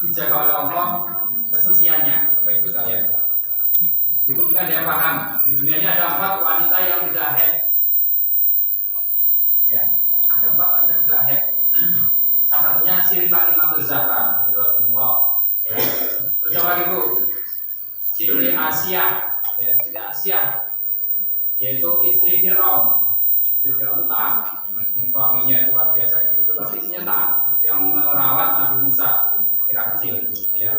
dijaga oleh Allah kesuciannya, Bapak Ibu sekalian. Ibu mungkin ada yang paham, di dunia ini ada 4 wanita yang tidak haid. Ya, ada 4 wanita yang tidak haid. Salah satunya Siti Fatimah Zahra, Rasulullah. Ya. Terus yang lagi Bu, Siti Asia, ya, Siti Asia, yaitu istri Fir'aun. Istri Fir'aun itu taat, suaminya itu luar biasa gitu, tapi istrinya taat, yang merawat Nabi Musa ketika kecil. Ya.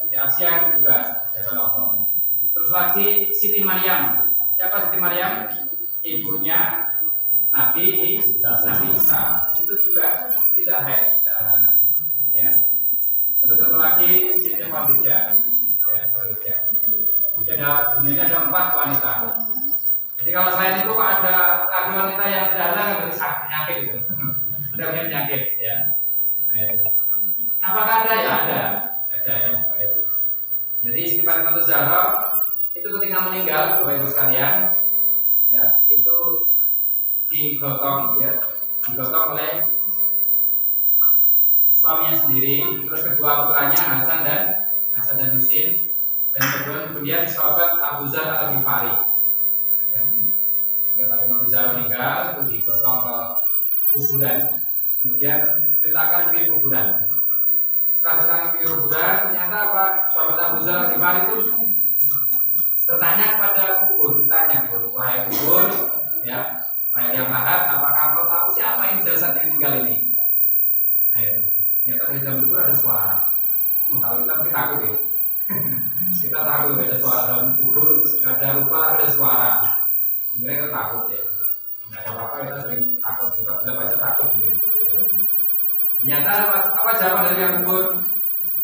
Siti Asia itu juga jaga Allah. Terus lagi Siti Maryam. Siapa Siti Maryam? Ibunya Nabi Isa. Itu juga tidak haid, tidak halangan. Ya. Terus satu lagi Siti Khadijah. Ya, Khadijah. Jadi ada dunia ada 4 wanita. Jadi kalau selain itu ada lagi wanita yang tidak halangan dari penyakit itu. Ada penyakit, ya. Apakah ada? Ya ada. Ada ya. Jadi Siti Fatimah Zahra itu ketika meninggal, Bapak Ibu sekalian, ya, itu digotong oleh suaminya sendiri, terus kedua putranya Hasan dan Husin, dan kemudian sahabat Abu Dzar Al-Ghifari. Ya. Ketika Fatimah Zahra meninggal, itu digotong ke kuburan, kemudian diletakkan di kuburan. Setelah diletakkan di kuburan, ternyata apa? Sahabat Abu Dzar Al-Ghifari itu bertanya kepada kubur, ditanya, wahai kubur, ya. Wahai yang lahat, apakah kau tahu siapa ini jasad yang tinggal ini? Nah itu, ternyata dari dalam kubur ada suara. Kalau kita mungkin takut ya. Kita takut ada suara dalam kubur, nggak ada rupa, ada suara. Sebenarnya kita takut ya. Nggak ada apa-apa, kita sering takut. Kita bila baca takut mungkin seperti itu. Ternyata apa jawaban dari yang kubur?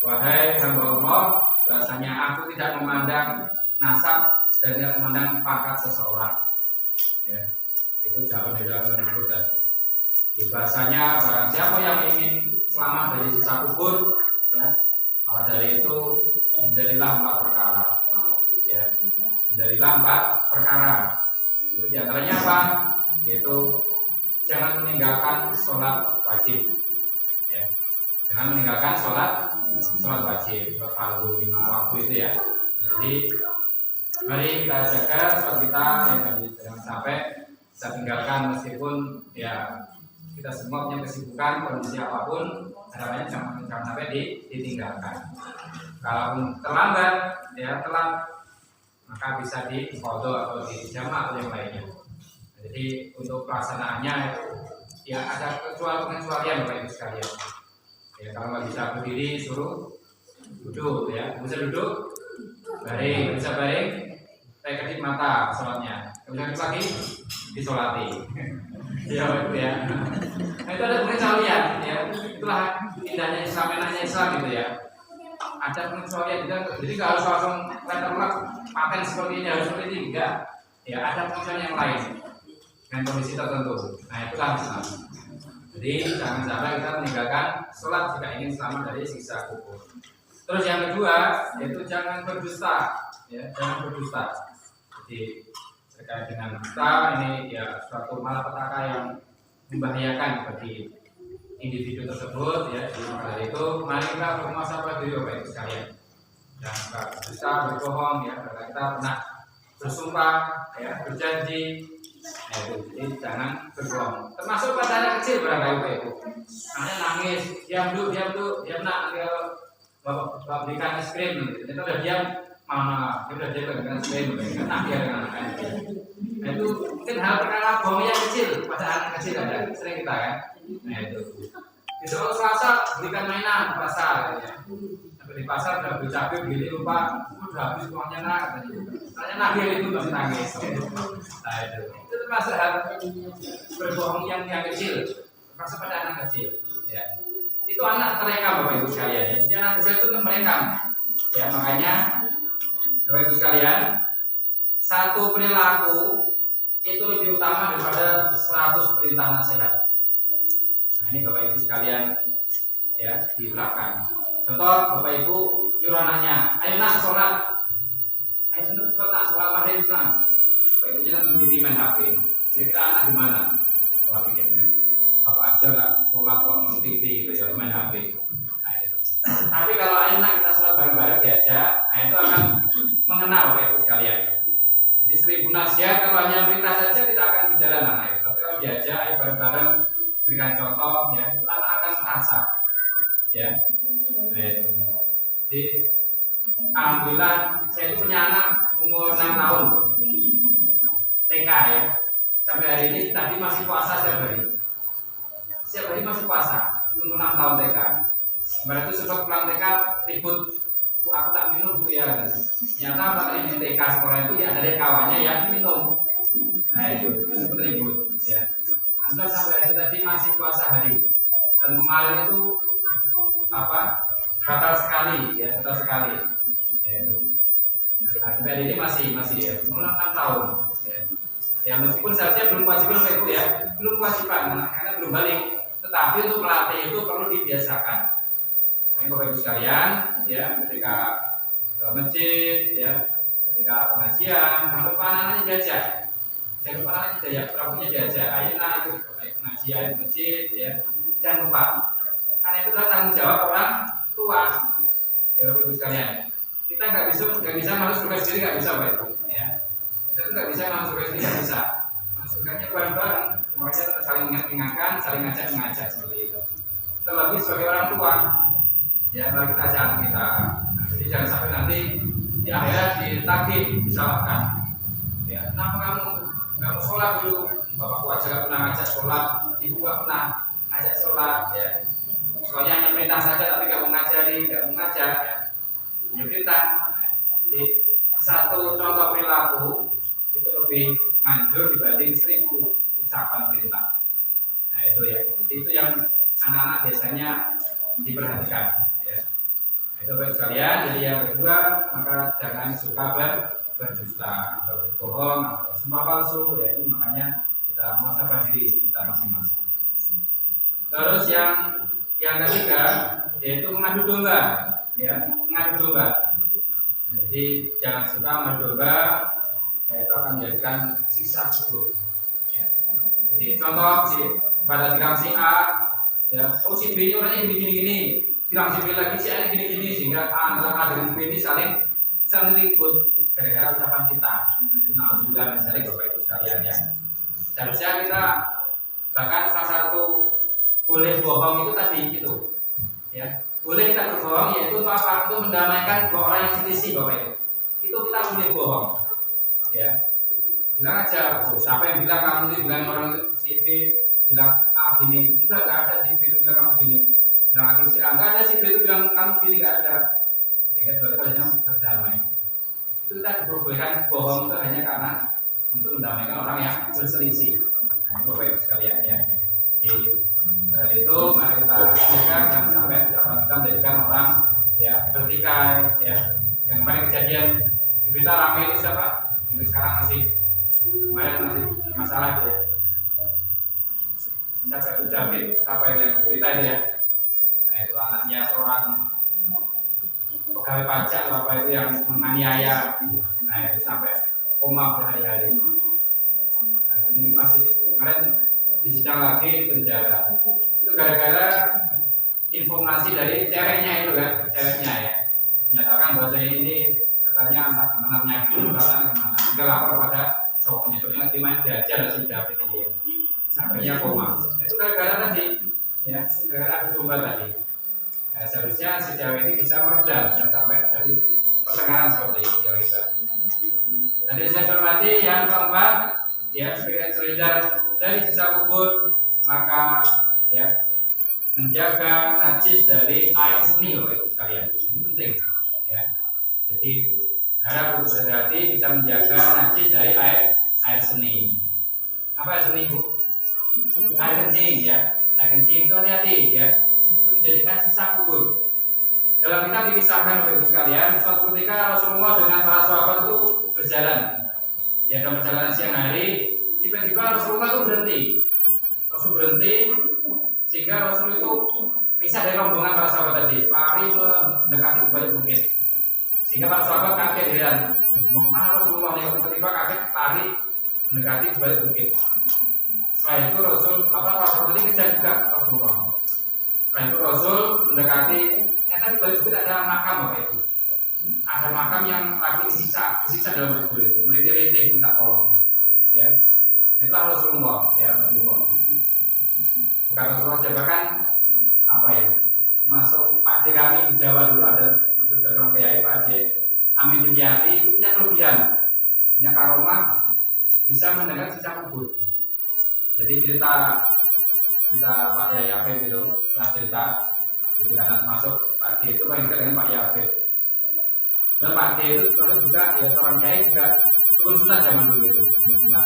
Wahai hamba Allah, bahasanya aku tidak memandang nasab dan tidak memandang pangkat seseorang. Ya. Itu jawaban dari yang kubur tadi. Di bahasanya barang siapa yang ingin selamat dari siksa kubur, ya, maka dari itu hindarilah 4 perkara. Ya, hindarilah 4 perkara. Itu diantaranya apa? Yaitu jangan meninggalkan sholat wajib. Ya, jangan meninggalkan sholat wajib, sholat fardu 5 waktu itu ya. Jadi mari kita jaga sholat kita yang jangan sampai kita tinggalkan, meskipun ya kita semua punya kesibukan kondisi apapun, harapannya jangan sampai ditinggalkan. Kalau terlambat, ya telat, maka bisa diqadha atau dijamak oleh yang lainnya. Jadi untuk pelaksanaannya itu ya ada pengecualian Bapak Ibu sekalian. Ya kalau nggak bisa berdiri suruh duduk, ya bisa duduk, baring, bisa baring, kedip mata sholatnya, kemudian lagi disolati. Ya itu ya. Nah, itu ada pengecualian ya. Itulah indahnya Islam, enaknya Islam gitu ya. Ada pengecualian, jadi nggak harus langsung letterlock paten seperti ini, harus seperti ini, enggak. Ya ada pengecualian yang lain dengan kondisi tertentu. Nah itulah Islam. Jadi jangan sampai kita meninggalkan sholat jika ingin selamat dari siksa kubur. Terus yang kedua yaitu jangan berdusta, ya jangan berdusta. Jadi terkait dengan dusta ini ya suatu malapetaka yang membahayakan bagi individu tersebut ya. Maka dari itu mari kita bermuhasabah diri Bapak Ibu sekalian. Jangan berdusta, berbohong ya, karena kita pernah bersumpah ya, berjanji. Jadi jangan berbohong. Termasuk pada anak kecil barangkali Bapak Ibu. Anaknya nangis, diam dulu, diam nak, bapak berikan es krim. Itu udah diam. Mama, kita jaga dengan selain enak ya dengan anak-anak. Nah itu mungkin hal perkara bohong yang kecil pada anak kecil ada sering kita kan. Nah itu. Besok Selasa belikan mainan di pasar, ya. Sampai di pasar udah beli cabai, beli lupa, udah habis uangnya nak. Tanya nabi itu masih nangis. Nah itu termasuk hal berbohong yang kecil, termasuk pada anak kecil. Ya. Itu anak terekam Bapak Ibu sekalian. Ya. Jadi anak kecil itu merekam. Ya makanya Bapak Ibu sekalian, satu perilaku itu lebih utama daripada 100 perintah nasihat. Nah ini Bapak Ibu sekalian ya diterapkan. Contoh Bapak Ibu nyuruh anaknya, ayo nak sholat, ayo nak sholat maghrib senang. Bapak Ibunya nonton TV main HP. Kira-kira anak di mana? Pola pikirnya. Apa aja lah sholat kok nonton TV gitu ya main HP. Nah itu. Tapi kalau ayo nak kita sholat bareng-bareng diajak, nah itu akan mengenal Bapak Ibu sekalian. Jadi 1000 nasihat kalau hanya perintah saja tidak akan berjalan anak itu. Tapi kalau diajak, ayo bareng-bareng berikan contoh, ya anak akan merasa, ya. Nah itu. Jadi alhamdulillah saya itu punya anak umur 6 tahun TK ya. Sampai hari ini tadi masih puasa setiap hari. Setiap hari masih puasa, umur 6 tahun TK. Kemarin itu sempat pulang TK ribut, Bu aku tak minum Bu ya. Ternyata pada ini TK sekolah itu ya ada kawannya yang minum. Nah itu sempat ribut ya. Anda sampai hari tadi masih puasa hari. Dan kemarin itu batal sekali ya, batal sekali. Ya itu. Nah, sampai hari ini masih ya, umur 6 tahun. Ya. Ya meskipun seharusnya belum kewajiban Bapak Ibu ya, belum kewajiban karena belum balik. Tetapi untuk melatih itu perlu dibiasakan. Nah, Bapak Ibu sekalian, ya ketika ke masjid, ya ketika pengajian, jangan lupa anak-anaknya diajak. Jangan lupa anak-anaknya diajak, prabunya diajak. Ayo nak ikut pengajian masjid, ya jangan lupa. Karena itu adalah tanggung jawab orang tua. Ya Bapak Ibu sekalian, kita nggak bisa masuk surga sendiri, nggak bisa Bapak Ibu. Ya. Kita tuh nggak bisa masuk surga sendiri, nggak bisa. Masuk surganya bareng-bareng. Makanya saling mengingatkan, saling ngajak seperti itu. Terlebih sebagai orang tua, ya mari kita ajak kita. Jadi jangan sampai nanti di akhirat ditagih, disalahkan. Ya, kenapa kamu sholat dulu? Bapakku aja nggak pernah ngajak sholat, ibu nggak pernah ngajak sholat, ya. Soalnya hanya perintah saja, tapi nggak mengajari, nggak mengajak. Ya. Ini perintah. Jadi satu contoh perilaku itu lebih manjur dibanding 1000 ucapan perintah. Nah itu ya, itu yang anak-anak biasanya diperhatikan. Ya. Nah, itu baik sekalian. Jadi yang kedua, maka jangan suka berdusta atau berbohong atau sumpah palsu. Ya itu makanya kita muhasabah diri kita masing-masing. Terus yang ketiga yaitu mengadu domba. Ya, mengadu domba. Jadi jangan suka mengadu domba. Itu akan menjadikan siksa kubur. Ya. Jadi contoh pada bilang si A, ya, oh si B ini orangnya gini, bilang si B lagi si A ini gini, sehingga A dengan B ini saling ribut gara-gara ucapan kita. Itu naudzubillah min dzalik Bapak Ibu sekalian ya. Seharusnya kita bahkan salah satu boleh bohong itu tadi itu, ya boleh kita berbohong yaitu apa? Untuk mendamaikan dua orang yang selisih Bapak Ibu. Itu kita boleh bohong. Ya, bilang aja, oh, siapa yang bilang kamu itu bilang orang itu si B bilang A gini, enggak ada si B itu bilang kamu gini, bilang lagi si A enggak ada si B itu bilang kamu gini, enggak ada, sehingga dua hanya berdamai. Itu kita diperbolehkan bohong itu hanya karena untuk mendamaikan orang yang berselisih. Nah, Bapak Ibu sekalian ya. Jadi itu mari kita lakukan dan sampai ucapan kita menjadikan orang ya bertikai ya. Yang kemarin kejadian di berita ramai itu siapa? Ini sekarang kemarin masih masalah itu ya. Siapa itu David? Siapa itu yang cerita itu ya? Nah itu anaknya seorang pegawai pajak atau apa itu yang menganiaya. Nah itu sampai koma berhari-hari. Nah, ini masih kemarin disidang lagi penjara. Itu gara-gara informasi dari ceweknya itu kan, ceweknya ya. Menyatakan bahwa saya ini katanya entah kemana menyakiti perasaan kemana. Hingga lapor pada cowoknya nanti main diajar si David ini sampainya koma. Itu gara-gara tadi ya, gara-gara adu domba tadi. Nah, seharusnya si cewek ini bisa meredam dan sampai dari pertengahan seperti itu ya bisa. Nanti saya hormati yang keempat ya, sebagai terhindar dari sisa kubur maka ya menjaga najis dari air seni loh itu sekalian. Ini penting ya. Jadi harap berhati bisa menjaga najis dari air seni. Apa air seni Bu? Air kencing ya. Air kencing itu hati-hati ya. Itu menjadikan sisa kubur. Dalam kitab dikisahkan Bapak Ibu sekalian, suatu ketika Rasulullah dengan para sahabat itu berjalan. Ya dalam perjalanan siang hari, tiba-tiba Rasulullah itu berhenti. Rasul berhenti sehingga Rasul itu misah dari rombongan para sahabat tadi, lari mendekati balik bukit. Sehingga para sahabat kaget heran, mau kemana Rasulullah? Tiba-tiba kaget lari mendekati balik bukit. Setelah itu para sahabat ini kejar juga Rasulullah. Setelah itu Rasul mendekati ternyata di balik bukit ada makam Bapak Ibu. Ada makam yang lagi disiksa dalam kubur itu, merintih-rintih minta tolong. Ya, itulah Rasulullah, ya Rasulullah. Bukan Rasulullah aja, bahkan apa ya? Termasuk Pak D kami di Jawa dulu ada masuk ke orang kiai Pak D Amin Dimyati itu punya kelebihan, punya karomah bisa mendengar siksa kubur. Jadi cerita Pak Yai Afif itu pernah cerita. Jadi karena termasuk Pak D itu paling dekat dengan Pak Yai Afif. Dan Pak D itu termasuk juga ya seorang kiai juga dukun sunat zaman dulu itu, dukun sunat.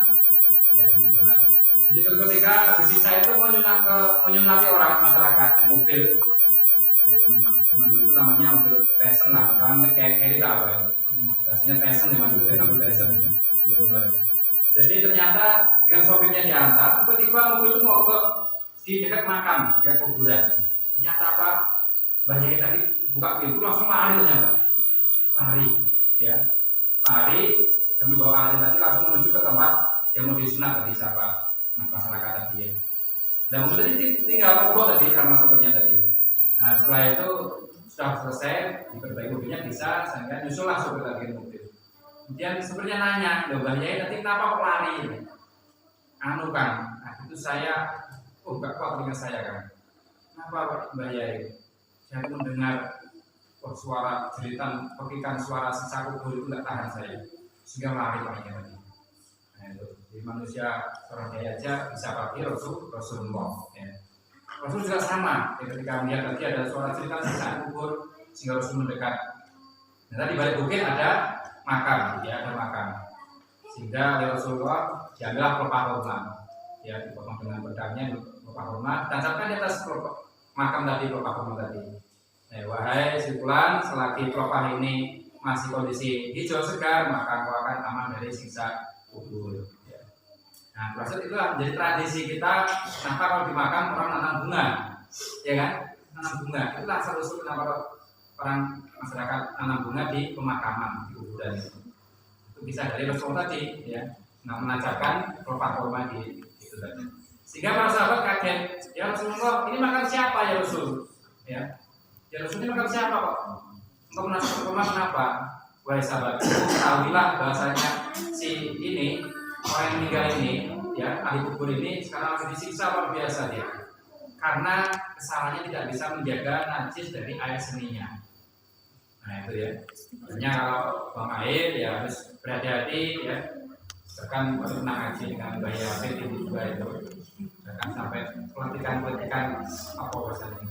Ya, dukun sunat. Jadi suatu ketika bersisa itu menyunati orang masyarakat yang mobil. Ya, zaman dulu itu namanya mobil Tyson lah, sekarang kayak Kereta apa ya. Bahasanya Tyson zaman dulu itu mobil Tyson. Jadi ternyata dengan sopirnya diantar, tiba-tiba mobil itu mogok di dekat makam, dekat kuburan. Ternyata apa? Mbah Yai tadi buka pintu langsung lari ternyata. Lari, ya. Lari sambil bawa alit tadi langsung menuju ke tempat yang mau disunat tadi siapa masyarakat tadi ya. Dan mobil tadi tinggal mogok tadi sama sopirnya tadi. Nah setelah itu sudah selesai diperbaiki mobilnya bisa sehingga nyusullah sopir lagi mobil. Kemudian sopirnya nanya, Mbah Yai tadi kenapa kok lari? Anu kan, nah itu saya, enggak kuat dengan saya kan. Kenapa Mbah Yai? Saya mendengar suara jeritan, pekikan suara sisa kubur itu enggak tahan saya, sehingga lari Pak Yai tadi. Nah itu, di manusia seorang Yai aja bisa pakai Rasulullah. Ya. Rasul juga sama, ya, ketika melihat tadi ada suara jeritan sisa kubur, sehingga Rasul mendekat. Nah tadi balik bukit ada makam, ya ada makam. Sehingga ya Rasulullah diambillah pelepah hormat, ya dipotong dengan pedangnya pelepah hormat, dan sampai di atas makam tadi pelepah hormat tadi. Wahai si fulan, selagi pelepah ini masih kondisi hijau segar, maka kau akan aman dari siksa kubur. Ya. Nah, proses itulah menjadi tradisi kita. Kenapa kalau di makam orang nanam bunga, ya kan? Nanam bunga. Itulah solusi kenapa orang masyarakat tanam bunga di pemakaman di kuburan itu bisa dari Rasul tadi ya menancapkan pelepah di itu tadi sehingga para sahabat kaget ya Rasulullah ini makan siapa ya Rasul ya Rasul ini makan siapa kok engkau menasihkan rumah kenapa wahai sahabat ketahuilah bahasanya si ini orang yang meninggal ini ya ahli kubur ini sekarang lagi disiksa luar biasa dia karena kesalahannya tidak bisa menjaga najis dari air seninya. Nah itu ya, makanya kalau buang air ya harus berhati-hati ya. Bahkan waktu pernah ngaji dengan Mbah Yai itu juga itu, bahkan sampai pelatihan apa bahasanya?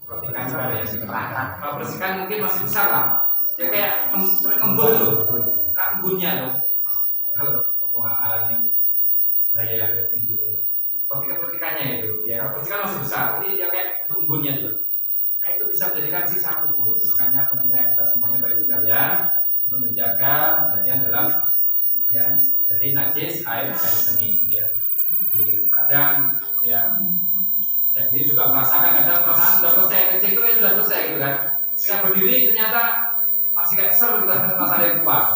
Pelatihan juga ya sih. Kalau bersihkan mungkin masih besar lah. Ya kayak embun tuh, embunnya tuh. Kalau buang air Mbah Yai gitu. Pelatihannya itu, ya kalau bersihkan masih besar, jadi ya kayak embunnya tuh. Nah itu bisa menjadikan sisa kubur. Makanya pentingnya kita semuanya bagi sekalian untuk menjaga perhatian dalam ya dari najis air dan seni ya. Di kadang ya saya sendiri juga merasakan kadang perasaan sudah selesai kecil itu sudah selesai gitu kan. Ketika berdiri ternyata masih kayak seru kita merasa yang puas.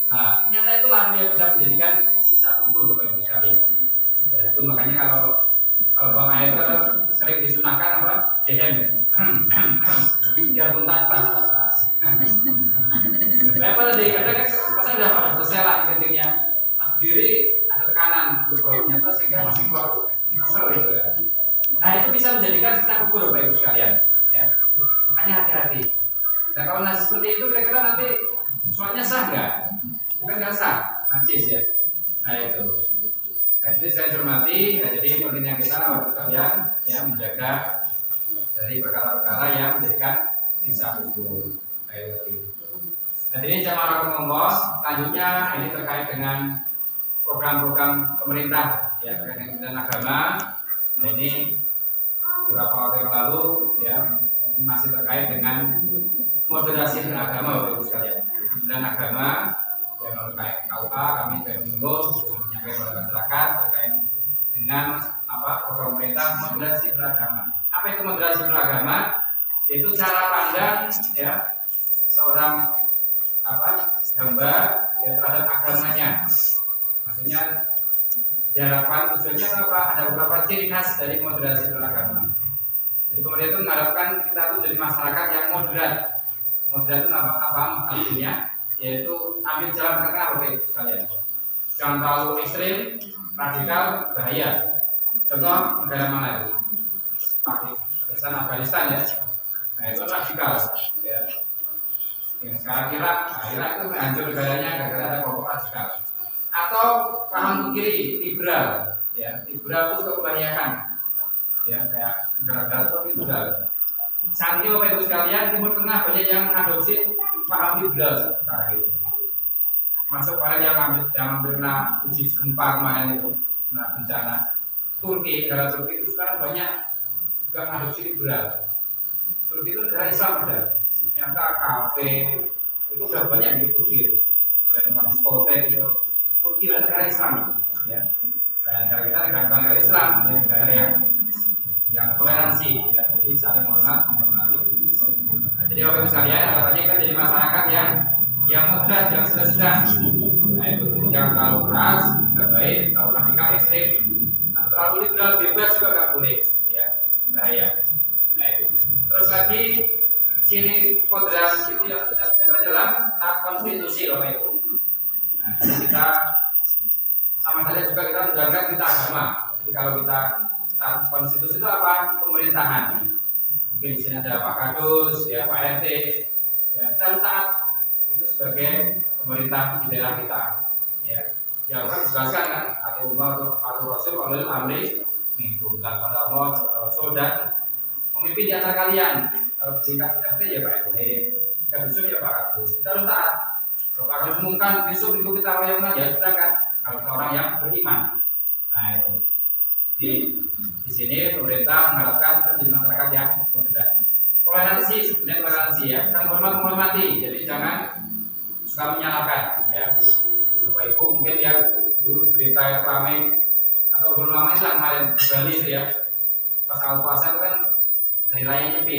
Nah ternyata itulah yang bisa menjadikan sisa kubur Bapak Ibu sekalian. Ya itu makanya kalau buang air itu sering disunahkan apa? Dehen. Biar tuntas tas. Kenapa tadi? Karena kan masa udah pada selesai lah kencingnya. Pas berdiri ada tekanan ternyata sehingga masih keluar kesel gitu ya. Nah itu bisa menjadikan sisa kubur Bapak Ibu sekalian. Ya. Makanya hati-hati. Dan kalau nasi seperti itu kira-kira nanti sholatnya sah nggak? Bukan nggak sah, najis ya. Nah itu. Nah, jadi saya hormati, nah, jadi pentingnya kita Bapak sekalian ya menjaga dari perkara-perkara yang menjadikan sisa kubur. Nah ini jamaah rahimakumullah, selanjutnya ini terkait dengan program-program pemerintah ya terkait dengan agama. Nah ini beberapa waktu yang lalu ya ini masih terkait dengan moderasi beragama Bapak Ibu sekalian. Dan agama yang terkait KUA kami dari Minggu menyampaikan kepada masyarakat terkait dengan apa program pemerintah moderasi beragama. Apa itu moderasi beragama? Yaitu cara pandang ya seorang hamba ya terhadap agamanya. Maksudnya diharapkan tujuannya apa? Ada beberapa ciri khas dari moderasi beragama. Jadi Jadi pemerintah itu mengharapkan kita itu menjadi masyarakat yang moderat. Moderat itu apa artinya? Yaitu ambil jalan tengah, Bapak Ibu sekalian. Jangan terlalu ekstrim, radikal, bahaya. Contoh negara mana itu? Pakistan, Afghanistan ya. Nah itu radikal. Ya. Yang sekarang Irak itu hancur negaranya gara-gara ada kelompok radikal. Atau paham kiri, liberal. Ya, liberal itu juga kebanyakan. Ya, kayak negara-negara itu liberal. Saat ini Bapak Ibu sekalian, Timur Tengah banyak yang mengadopsi paham liberal sekarang itu. Masuk pada yang pernah uji gempa kemarin itu, bencana. Turki, negara Turki itu sekarang banyak juga mengadopsi liberal. Turki itu negara Islam ada. Ternyata kafe itu sudah banyak di Turki itu. Dan tempat diskotek itu. Turki adalah negara Islam, ya. Dan negara kita negara Islam, ya, negara yang toleransi, ya. Jadi saling menghormati. Nah, jadi Bapak Ibu sekalian, harapannya kan jadi masyarakat yang moderat, yang sedang. Nah itu jangan terlalu keras, nggak baik, terlalu radikal, ekstrim, atau terlalu liberal, bebas juga nggak boleh, ya, bahaya. Nah itu. Terus lagi ciri moderasi itu yang adalah taat konstitusi, Bapak Ibu. Nah, kita sama saja juga kita menjaga kita agama. Jadi kalau kita taat konstitusi itu apa? Pemerintahan. Mungkin di sini ada Pak Kadus, ya Pak RT, ya kita harus taat itu sebagai pemerintah di daerah kita. Ya, yang kan dijelaskan kan, atau Umar atau Rasul oleh Amri minggu tanpa Allah atau Rasul dan pemimpin di antara kalian. Kalau di tingkat RT ya Pak RT, Kadus ya Pak Kadus. Kita harus taat. Kalau Pak Kadus mengumumkan besok minggu kita wayang ya sudah kan. Kalau kita orang yang beriman, nah itu di sini pemerintah mengharapkan menjadi masyarakat yang moderat. Toleransi, sebenarnya toleransi ya, saling menghormati. Jadi jangan suka menyalahkan ya. Bapak Ibu mungkin lihat dulu berita yang ramai atau belum lama ini lah kemarin Bali itu ya, pas awal puasa itu kan hari raya Nyepi.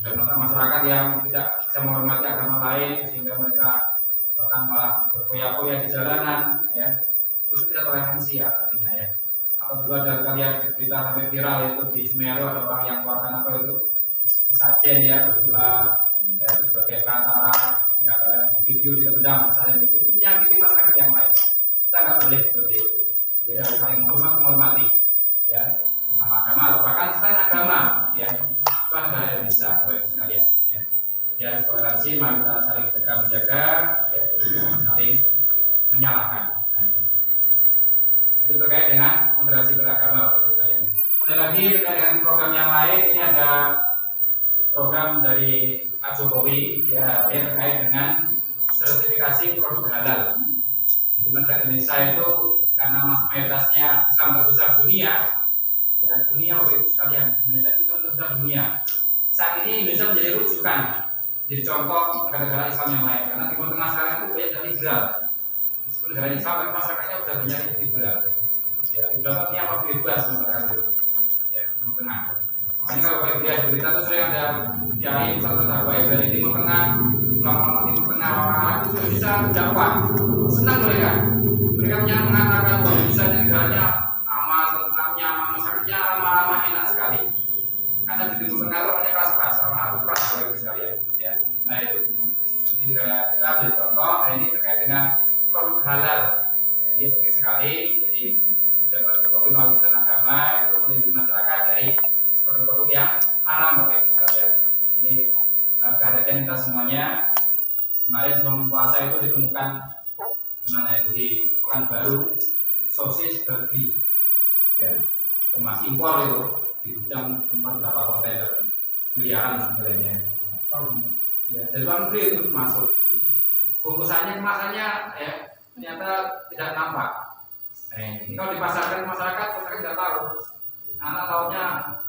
Dan masyarakat yang tidak bisa menghormati agama lain sehingga mereka bahkan malah berfoya-foya di jalanan ya, itu tidak toleransi ya artinya ya. Atau juga ada kalian berita sampai viral itu di Semeru ada orang yang keluarkan apa itu sesajen ya berdua ya itu sebagai perantara nggak kalian video ditendang misalnya itu menyakiti masyarakat yang lain. Kita nggak boleh seperti itu. Jadi harus saling menghormati ya sama agama atau bahkan selain agama ya. Itu adalah yang bisa Bapak sekalian ya. Jadi harus toleransi, mari kita saling menjaga ya, saling menyalahkan. Nah, itu terkait dengan moderasi beragama Bapak sekalian. Kemudian lagi terkait dengan program yang lain, ini ada program dari Pak Jokowi ya yang terkait dengan sertifikasi produk halal. Jadi masyarakat Indonesia itu karena mayoritasnya Islam terbesar dunia, ya dunia Bapak Ibu sekalian, Indonesia itu Islam terbesar dunia. Saat ini Indonesia menjadi rujukan, jadi contoh negara-negara Islam yang lain. Karena Timur Tengah sekarang itu banyak dan liberal. Meskipun negara Islam, tapi masyarakatnya sudah banyak liberal. Ya, liberal artinya apa? Bebas masyarakat itu. Ya, Timur Tengah. Makanya kalau Bapak lihat berita itu sering ada kiai misalnya baik dari Timur Tengah, ulama Timur Tengah orang-orang itu sudah bisa dakwah. Senang mereka. Mereka mengatakan bahwa Indonesia ini negaranya aman, tentram, nyaman, masyarakatnya ramah-ramah, enak sekali. Karena di Timur Tengah orangnya keras-keras, orang itu keras Bapak sekalian. Ya, nah itu. Jadi kita ambil contoh, ini terkait dengan produk halal. Jadi penting sekali. Jadi tujuan Pak Jokowi melalui agama itu melindungi masyarakat dari produk-produk yang haram Bapak Ibu sekalian. Ini harus kehadiran kita semuanya. Kemarin sebelum puasa itu ditemukan di mana itu di Pekanbaru sosis babi, ya, kemas impor itu di gudang semua berapa kontainer miliaran nilainya. Ya, dari luar negeri itu masuk. Bungkusannya kemasannya ya ternyata tidak nampak. Ini kalau dipasarkan ke masyarakat nggak tahu. Anak tahunya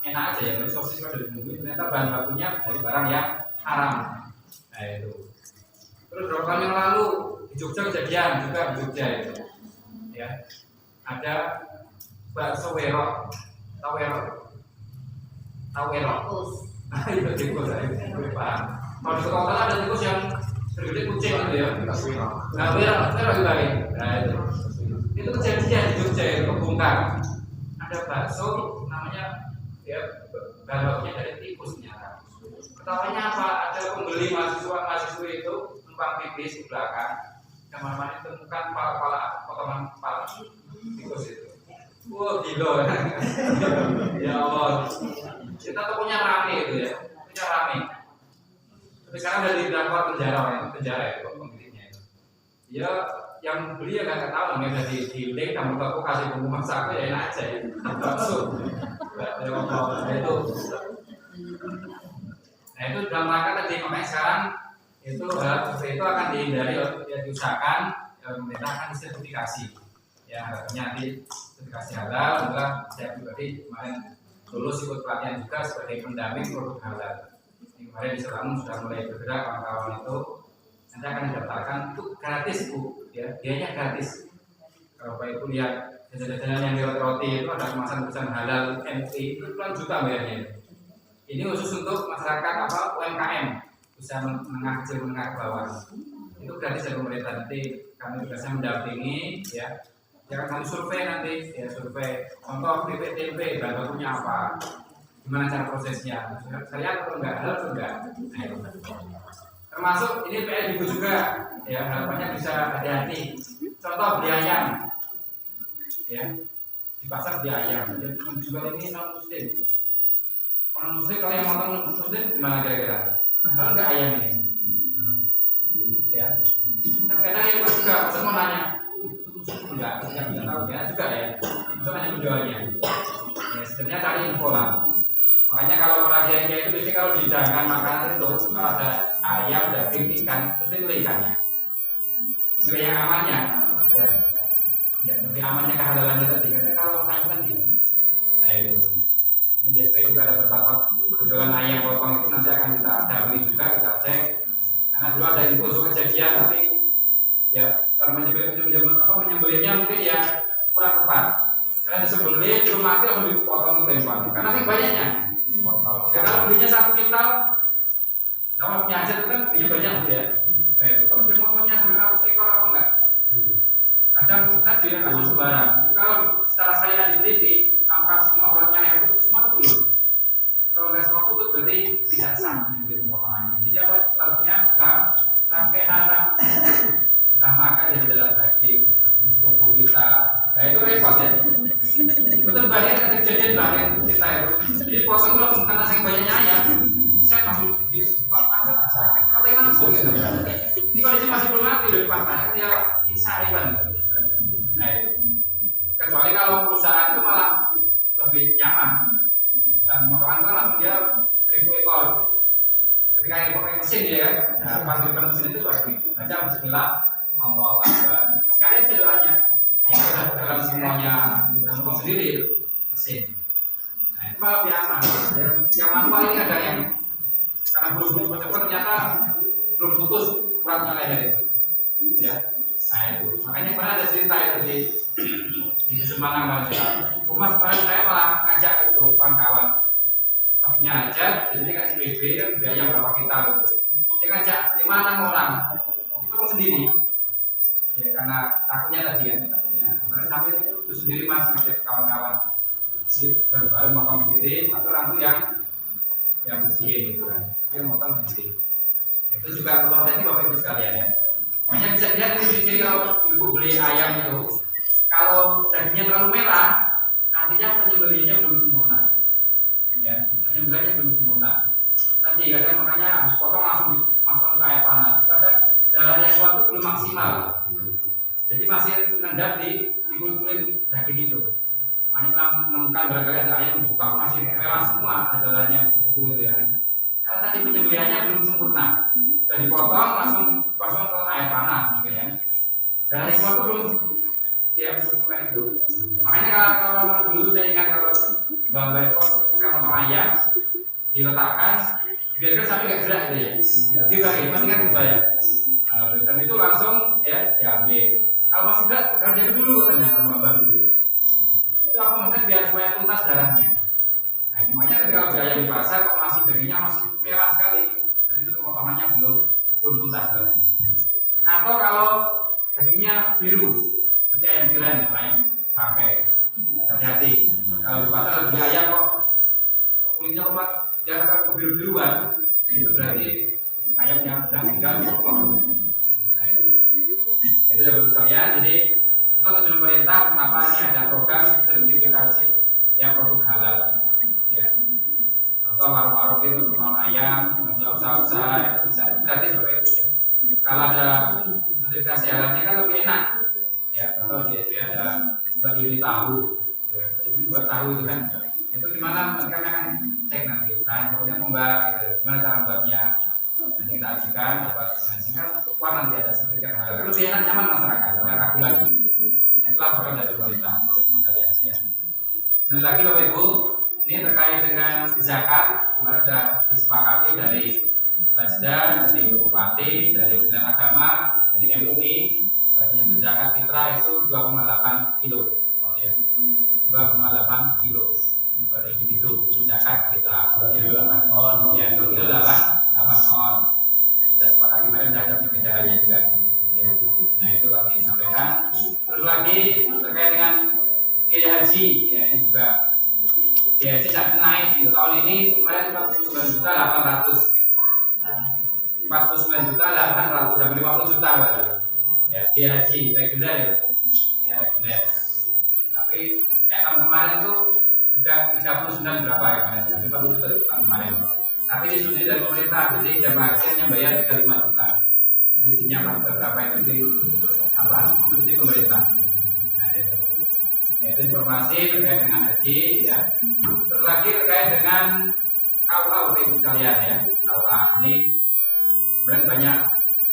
enak aja ya, sosis kalau dibungkus ternyata bahan bakunya dari barang yang haram. Nah itu. Terus beberapa tahun yang lalu di Jogja kejadian juga di Jogja itu, ya ada bakso werok, tahu werok? Nah itu tikus saya, paham. Kalau di kota ada tikus yang segede kucing itu ya. Nah werok juga ini. Nah itu kejadian di Jogja itu kebongkar. Ada bakso namanya ya baloknya dari tikus ternyata. Ketawanya apa? Ada pembeli mahasiswa itu numpang pipis di belakang, yang mana ditemukan potongan kepala tikus itu. Wah gila, ya Allah. Kita tuh punya rame itu ya, punya rame. Tapi sekarang dari daftar penjara itu pemiliknya itu. Ya yang beli ya nggak tahu namanya di link kamu aku kasih bumbu masak ya enak aja ya. Langsung. Nah itu dalam rangka tadi makanya sekarang itu hal seperti itu akan dihindari, ya diusahakan pemerintah akan disertifikasi. Ya harapannya nanti sertifikasi halal, semoga saya pribadi kemarin lulus ikut pelatihan juga sebagai pendamping produk halal. Kemarin di Semarang sudah mulai bergerak kawan-kawan itu, nanti akan didaftarkan itu gratis Bu, ya biayanya gratis. Kalau Bapak Ibu lihat jajanan yang di roti itu ada kemasan halal MUI itu puluhan juta bayarnya. Ini khusus untuk masyarakat UMKM, bisa menengah kecil menengah ke bawah. Itu gratis dari pemerintah, nanti kami biasanya mendampingi ya. Jangan kami survei nanti, ya survei contoh PPTP, bahan bakunya apa, gimana cara prosesnya, saya atau enggak, halal atau enggak. Nah, termasuk ini PR Ibu juga, ya harapannya bisa hati-hati. Contoh beli ayam, ya di pasar beli ayam, dan juga ini non muslim. Orang muslim kalau yang makan muslim gimana kira-kira? Halal enggak ayam ini? Ya, kadang-kadang yang juga saya mau nanya. Enggak tahu ya juga ya. Itu hanya menjualnya. Ya, sebenarnya cari info lah. Makanya kalau para kiai itu biasanya kalau dihidangkan makanan itu kalau ada ayam, daging, ikan, pasti milih ikannya. Milih yang amannya. Ya, lebih amannya kehalalannya tadi. Karena kalau ayam kan di, nah itu. Ini di SPI juga ada beberapa penjualan ayam potong itu nanti akan kita dampingi juga, kita cek. Karena dulu ada info kejadian tapi ya cara menyembelihnya mungkin ya kurang tepat. Karena disembelih belum mati langsung dipotong ditembak. Karena sih banyaknya. Ya kalau belinya 1 kintal, kalau penyajian itu kan belinya banyak ya. Nah itu kalau dia motongnya sampai 100 ekor apa enggak? Kadang tadi ya kasus sembarang. Kalau secara syariat diteliti, angkat semua uratnya yang putus semua itu belum. Kalau nggak semua putus berarti tidak sah menjadi pemotongannya. Jadi apa statusnya? Sampai haram. Kita makan jadi dalam daging, tubuh kita. Nah itu repot ya. Betul banyak kejadian banyak kita itu. Jadi potong langsung karena saya banyaknya ayam, saya langsung di patah langsung. Ini kondisi masih belum mati dari patah, dia nyiksa hewan. Nah itu. Kecuali kalau perusahaan itu malah lebih nyaman. Perusahaan motoran kan langsung dia 1000 ekor. Ketika yang pakai mesin ya, pas di mesin itu lagi baca Bismillah. Allah Akbar. Sekalian aja doanya. Ayat dalam semuanya udah ngomong sendiri mesin. Nah itu malah biasa. Yang manual ini ada yang karena buru-buru cepat ternyata belum putus uratnya leher itu. Ya. Nah itu. Makanya kemarin ada cerita itu di Semarang Malaysia. Mas kemarin saya malah ngajak itu kawan-kawan. Paknya aja, jadi kasih BB kan biaya berapa kita gitu. Dia ngajak 5-6 orang. Itu sendiri. Ya karena takutnya tadi ya, takutnya. Karena sampai itu sendiri mas ngajak kawan-kawan, bareng-bareng motong sendiri, atau orang itu yang bersihin gitu kan, yang motong sendiri. Nah, itu juga perlu hati bapak ibu sekalian ya. Makanya bisa lihat di sini kalau ibu beli ayam itu, kalau dagingnya terlalu merah, artinya penyembelihnya belum sempurna. Ya, penyembelihnya belum sempurna. Tadi kadang makanya habis potong langsung dimasukkan ke air panas. Kadang darah yang kuat itu belum maksimal. Jadi masih mengendap di kulit daging itu. Makanya pernah menemukan barangkali ada ayam buka masih merah semua darahnya buku itu ya. Karena tadi penyembelihannya belum sempurna. Sudah dipotong langsung ke air panas gitu ya. Darah yang kuat itu belum ya sampai itu. Makanya kalau dulu saya ingat kalau mbak itu sekarang potong ayam diletakkan biarkan sampai nggak gerak gitu ya. Juga ya masih kan kebayang. Dan itu langsung ya diambil. Kalau masih berat, kan dia dulu katanya kalau mbak dulu. Itu apa maksudnya biar supaya tuntas darahnya. Nah, cumanya nanti kalau ayam di pasar kok masih dagingnya masih merah sekali, jadi itu potongannya belum tuntas darahnya. Atau kalau dagingnya biru, berarti ayam tiran itu ayam bangkai. Hati-hati. Kalau di pasar beli ayam kok kulitnya kumat, dia akan kebiru-biruan, itu berarti ayam yang sudah meninggal. Nah, itu ya bagus sekalian. Jadi itulah tujuan pemerintah kenapa ini ada program sertifikasi yang produk halal. Ya. Contoh warung-warung itu penjual ayam, usaha-usaha bisa gratis seperti itu. Ya. Kalau ada sertifikasi halalnya kan lebih enak. Ya, contoh di SD ada Mbak Yuni tahu, ya, ini buat tahu itu kan, itu gimana mereka akan cek nanti, bahan pokoknya membak, gitu. Gimana cara membuatnya, nanti kita ajukan, dapat sehingga warna nanti ada sertifikat halal, lebih enak nyaman masyarakat, tidak ragu lagi. Nah, itulah program dari pemerintah, sekalian ya. Dan lagi Bapak Ibu, ini terkait dengan zakat, kemarin sudah disepakati dari Basda, dari Bupati, dari Kementerian Agama, dari MUI. Bahasanya untuk zakat fitrah itu 2,8 kilo, ya. 2,8 kilo per individu zakat fitrah. Ya, 8 on, ya, 2 kilo 8 on. Ya, kita sepakati kemarin sudah ada sejarahnya juga. Ya. Nah itu kami sampaikan. Terus lagi terkait dengan biaya haji, ya ini juga biaya haji saat naik di tahun ini kemarin 49.800 sampai 50 juta lah. Ya, biaya haji reguler ya reguler. Tapi tahun kemarin tuh juga 39 berapa ya kemarin, 40 juta tahun kemarin. Tapi disubsidi dari pemerintah, jadi jamaah haji hanya bayar 35 juta. Selisihnya berapa itu di apa? Subsidi pemerintah. Nah itu. Nah, itu informasi terkait dengan haji ya. Terus lagi terkait dengan KUA Bapak Ibu sekalian ya. KUA ini sebenarnya banyak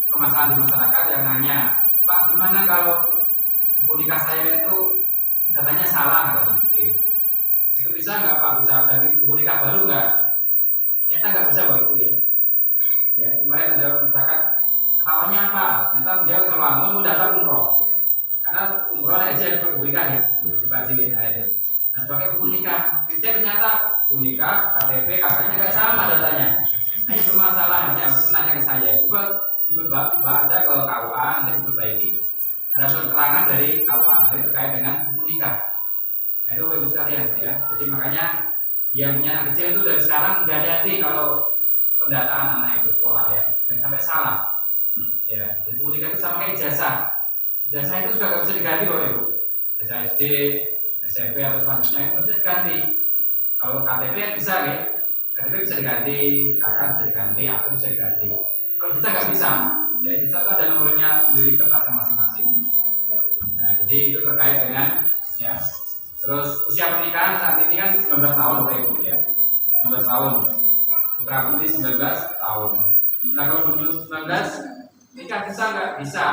permasalahan di masyarakat yang nanya, Pak, gimana kalau buku nikah saya itu datanya salah katanya gitu. Itu bisa nggak Pak? Bisa ganti buku nikah baru nggak? Ternyata nggak bisa Bapak Ibu ya. Ya kemarin ada masyarakat ketawanya apa? Ternyata dia selama mau datang umroh. Karena umroh aja ada buku nikah ya. Coba sini ada. Nah sebagai buku nikah, dicek ternyata buku nikah, KTP, katanya nggak sama datanya. Ini bermasalahnya, nanya ke saya. Coba baca ke KUA nanti diperbaiki. Ada keterangan dari KUA nanti terkait dengan buku nikah. Nah itu Bapak Ibu sekalian ya. Jadi makanya yang punya anak kecil itu dari sekarang hati-hati kalau pendataan anak itu sekolah ya, dan sampai salah. Ya, jadi buku nikah itu sama kayak ijazah. Ijazah itu juga nggak bisa diganti Bapak Ibu. Ijazah SD, SMP atau selanjutnya itu bisa diganti. Kalau KTP kan bisa ya. KTP bisa diganti, KK bisa diganti, akta bisa diganti. Kalau ijazah nggak bisa, ya ijazah itu ada nomornya sendiri kertasnya masing-masing. Nah, jadi itu terkait dengan ya. Terus usia pernikahan saat ini kan 19 tahun Bapak Ibu ya. 19 tahun. Putra putri 19 tahun. Nah kalau belum 19 nikah bisa nggak? Bisa.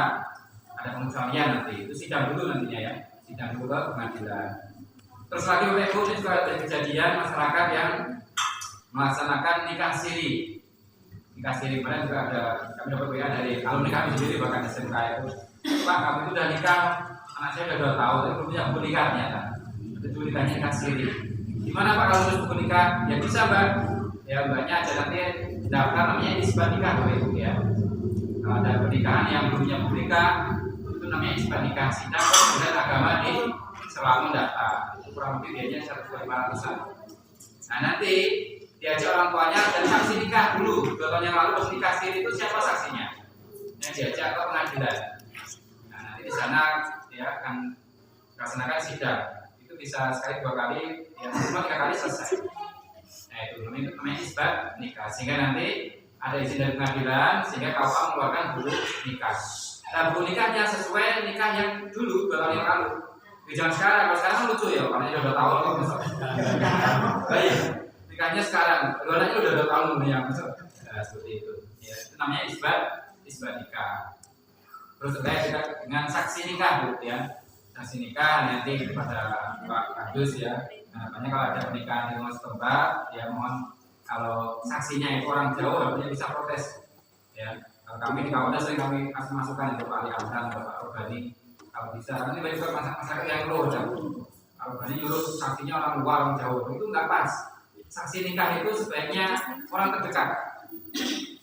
Ada pengecualian nanti. Itu sidang dulu nantinya ya. Sidang dulu ke pengadilan. Terus lagi Bapak Ibu ini juga ada kejadian masyarakat yang melaksanakan nikah siri. Nikah siri kemarin juga ada kami dapat WA dari alumni kami sendiri bahkan SMK itu. Pak kami itu udah nikah, anak saya udah 2 tahun, tapi belum punya buku nikah ternyata. Itu nikahnya nikah siri. Gimana Pak kalau harus buku nikah? Ya bisa Mbak. Ya Mbaknya ada nanti daftar namanya isbat nikah Bapak Ibu ya. Kalau ada pernikahan yang belum punya buku nikah, itu namanya isbat nikah. Sidang Kementerian Agama di Selangor data. Itu kurang lebih biayanya 1.500-an. Nah nanti diajak orang tuanya dan saksi nikah dulu. 2 tahun yang lalu pas nikah siri itu siapa saksinya? Yang diajak ke pengadilan. Nah nanti di sana ya akan melaksanakan sidang. Itu bisa sekali 2 kali, ya cuma 3 kali selesai. Nah itu namanya isbat nikah. Sehingga nanti ada izin dari pengadilan sehingga KUA mengeluarkan buku nikah. Nah buku nikahnya sesuai nikah yang dulu 2 tahun yang lalu. Di zaman sekarang, kalau sekarang lucu ya, karena udah 2 tahun kok besok. Baik. Nikahnya sekarang, luarnya udah 2 tahun yang nah, seperti itu. Ya, itu namanya isbat nikah. Terus terkait dengan saksi nikah, Bu, ya. Saksi nikah nanti kepada Pak Kadus ya. Harapannya kalau ada pernikahan di rumah setempat, ya mohon kalau saksinya itu orang jauh, harusnya bisa protes. Ya, kalau kami di Kapolda sering kami kasih masukan untuk Pak Ali Amran atau Pak Robani. Kalau bisa, nanti banyak masyarakat yang loh, kalau Robani nyuruh saksinya orang luar, orang jauh, itu nggak pas. Saksi nikah itu sebaiknya orang terdekat.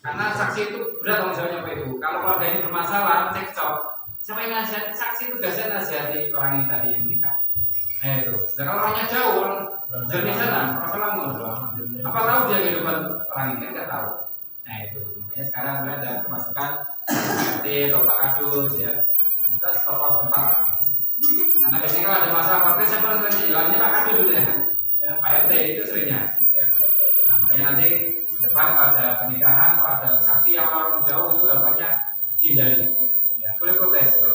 Karena saksi itu berat tanggung jawabnya Pak Ibu. Kalau keluarga ini bermasalah, cekcok. Siapa yang nasihat? Saksi tugasnya nasihati orang ini tadi yang nikah. Nah Itu. Dan kalau orangnya jauh, jernih sana, Rasulullah, apa tahu dia kehidupan orang ini nggak tahu. Nah itu, makanya sekarang ada pemasukan RT atau Pak Kadus ya, itu tokoh setempat. Karena biasanya kalau ada masalah partai siapa nanti jalannya Pak Kadus dulu ya, Pak RT itu seringnya. Ya. Nah, makanya nanti ke depan pada pernikahan kalau ada saksi yang orang jauh itu harapannya dihindari. Ya, boleh protes. Ya.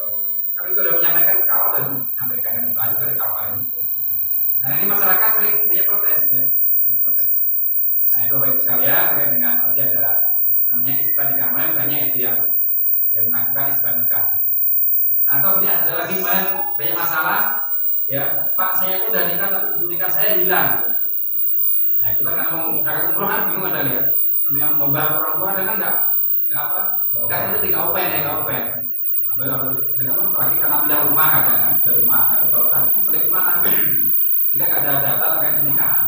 Kami sudah menyampaikan ke kau dan menyampaikan ke Pak sekali kau lain. Karena ini masyarakat sering punya protes ya, protes. Nah itu baik sekalian terkait dengan tadi ada namanya isbat nikah banyak itu yang mengajukan isbat nikah. Atau ini ada lagi banyak masalah ya Pak saya itu udah nikah tapi buku nikah saya hilang. Nah itu kan karena mau berangkat umroh kan bingung ada ya. Namanya membantu orang tua ada kan nggak apa nggak itu tidak open. Sehingga lagi karena pindah rumah kan, pindah rumah kan bawa sering kemana sehingga nggak ada data terkait pernikahan.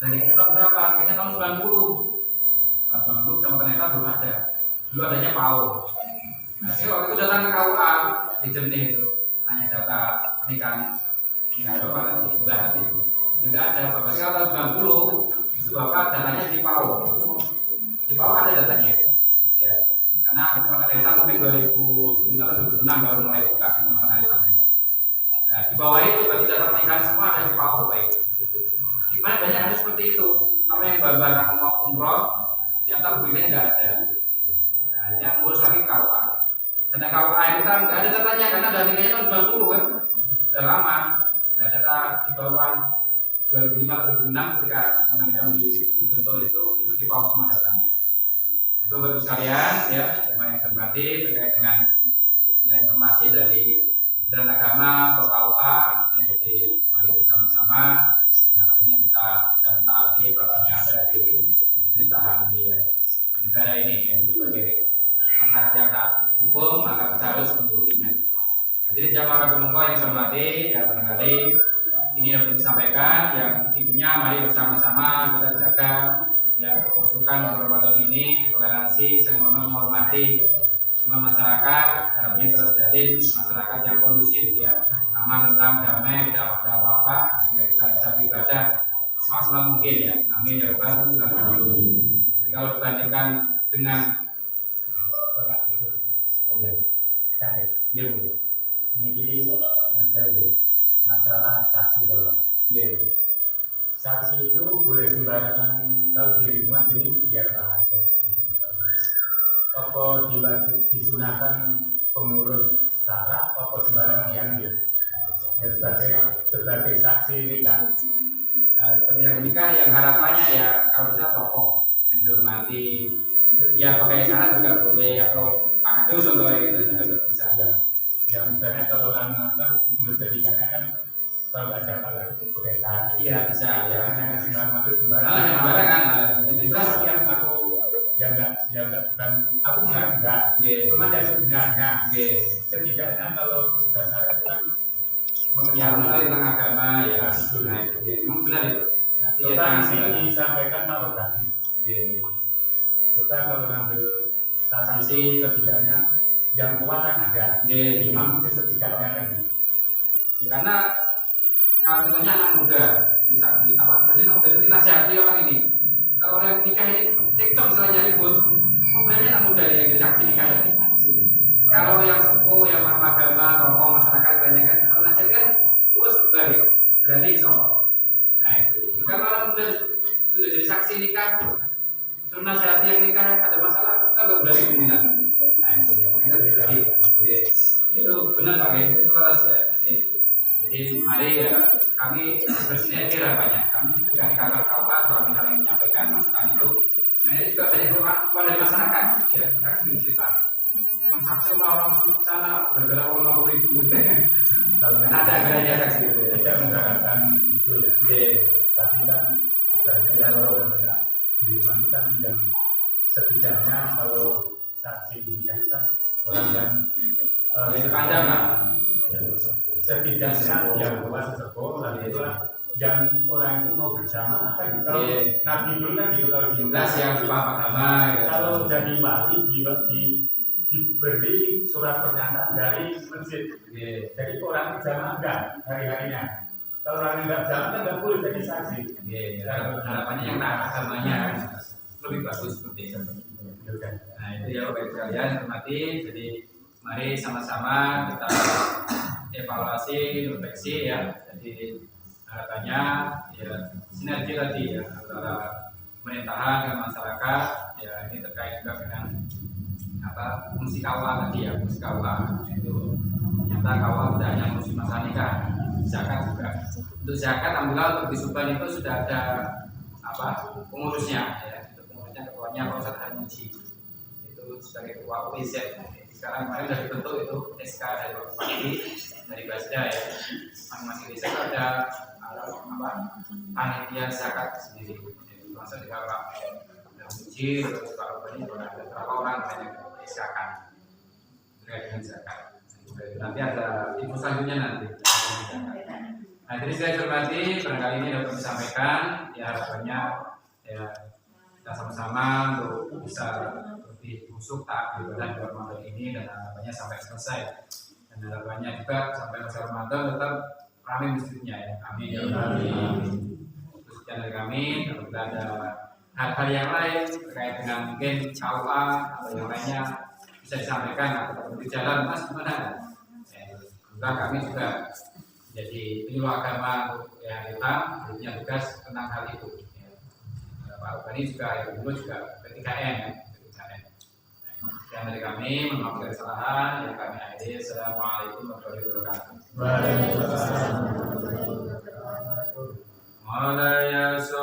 Dan nikahnya tahun berapa? Nikahnya tahun 90. Tahun 90 sama ternyata belum ada. Dulu adanya PAU. Nah, sehingga waktu itu datang ke KUA di Jernih itu, tanya data pernikahan bapak tadi, mbak tadi. Tidak ada. Berarti kalau tahun 90 itu bapak datanya di PAU. Di PAU ada datanya. Ya. Karena kecamatan Eritan mungkin 2005 atau 2006 baru mulai buka kecamatan Eritan. Nah, di bawah itu berarti data pernikahan semua ada di PAU bapak itu. Di mana banyak harus seperti itu. Karena yang bapak mau umroh, ternyata bukunya nggak ada. Nah, yang ngurus lagi KUA. Dan KUA kita nggak ada datanya karena dari nikahnya tahun 90 kan, sudah lama. Nah, data di bawah 2005 atau 2006 ketika kecamatan dibentuk itu di PAU semua datanya. Itu bagus sekalian ya, yang saya hormati terkait dengan informasi dari dan agama atau KUA yang jadi mari bersama-sama yang harapannya kita bisa mentaati peraturan yang ada di pemerintahan di negara ini yaitu sebagai masyarakat yang taat hukum maka kita harus mengikutinya. Jadi jamaah pemuka yang saya hormati ya barangkali ini dapat disampaikan yang intinya mari bersama-sama kita jaga ya kehusukan Ramadan ini toleransi saling menghormati semua masyarakat harapannya terus jadi masyarakat yang kondusif ya aman tentram damai tidak ada apa-apa sehingga kita bisa beribadah semaksimal mungkin ya amin ya rabbal alamin. Jadi kalau dibandingkan dengan ini menjadi masalah saksi dulu. Saksi itu boleh sembarangan kalau di lingkungan sini biar ada. Apa diwajib disunahkan pengurus syarat, apa sembarangan diambil ya, sebagai saksi nikah. Sebagai saksi nikah yang harapannya ya kalau bisa tokoh yang dihormati ya pakai syarat juga boleh atau pakai contohnya itu juga bisa. Ya. Yang sebenarnya kalau orang kan menjadikannya kan kalau ada kalau sebagai syarat. Iya bisa ya. Karena sembarangan itu sembarangan. Itu yang aku yang enggak bukan aku enggak. Cuma ya sebenarnya. Setidaknya kalau sudah syarat itu kan mengenai tentang agama ya. Memang benar itu. Coba nanti disampaikan Pak Rokan. Kita kalau ngambil saksi setidaknya yang kuat kan ada. Imam setidaknya kan. Karena kalau contohnya anak muda jadi saksi apa berarti anak muda itu nasihati orang ini kalau orang nikah ini cekcok misalnya ribut berarti anak muda yang jadi saksi nikah tadi. Kalau yang sepuh yang paham agama tokoh masyarakat banyak kan kalau nasihat kan luas baik berani insya Allah. Nah itu kalau orang muda itu jadi saksi nikah terus nasihati yang nikah ada masalah kita nggak berani meminta. Nah itu ya kita tadi itu benar Pak itu harus ya. Jadi mari ya kami bersinergi banyak. Kami ketika di kantor KUA kalau misalnya menyampaikan masukan itu, nah ini juga banyak keluhan dari masyarakat ya, kita sering cerita. Yang saksi orang sana bergerak uang 50.000. Karena ada agaknya saksi itu. Tidak mengharapkan itu ya. Tapi kan ibaratnya kalau namanya diriman itu kan yang setidaknya kalau saksi ini kan orang yang dipandang lah. Setidaknya yang tua sesepuh lalu itulah yang orang itu mau berjamaah apa gitu. Kalau Nabi dulu kan gitu kalau di yang paham agama kalau jadi wali diberi surat pernyataan dari masjid. Jadi orang berjamaah enggak hari-harinya. Kalau orang nggak jawab kan nggak boleh jadi saksi. Harapannya yang taat agamanya lebih bagus seperti itu. Nah itu ya baik sekalian hormati. Jadi mari sama-sama kita evaluasi, introspeksi ya. Jadi harapannya ya sinergi tadi ya antara pemerintahan dengan masyarakat ya, ini terkait juga dengan fungsi kawal tadi ya, fungsi kawal itu ternyata kawal tidak hanya fungsi masa nikah, zakat juga. Untuk zakat alhamdulillah untuk di Subang itu sudah ada pengurusnya ya, itu pengurusnya ketuanya Pak Ustadz Harmuji itu sebagai ketua OPZ. Sekarang kemarin sudah dibentuk itu SK dari Pak Bupati dari Basda ya, masing-masing desa ada panitia zakat sendiri, itu langsung di Pak Harmuji terus Pak Bupati juga ada berapa orang banyak SK-kan terkait dengan zakat. Nanti ada info selanjutnya nanti. Nah, jadi saya hormati, barangkali ini dapat disampaikan, ya harapannya ya kita sama-sama untuk bisa lebih busuk taat ibadah di Ramadan ini dan harapannya sampai selesai. Dan harapannya juga sampai selesai Ramadan tetap ramai masjidnya ya. Amin ya Allah. Sekian dari kami. Kalau ada hal-hal yang lain terkait dengan mungkin KUA atau yang lainnya bisa disampaikan atau berjalan Mas gimana? Juga kami juga jadi penyuluh agama untuk yang kita punya tugas tentang hal itu. Pak Rukani juga yang dulu juga P3N ya, P3N. Yang dari kami mengaku kesalahan yang kami akhiri. Assalamualaikum warahmatullahi wabarakatuh. Waalaikumsalam warahmatullahi wabarakatuh.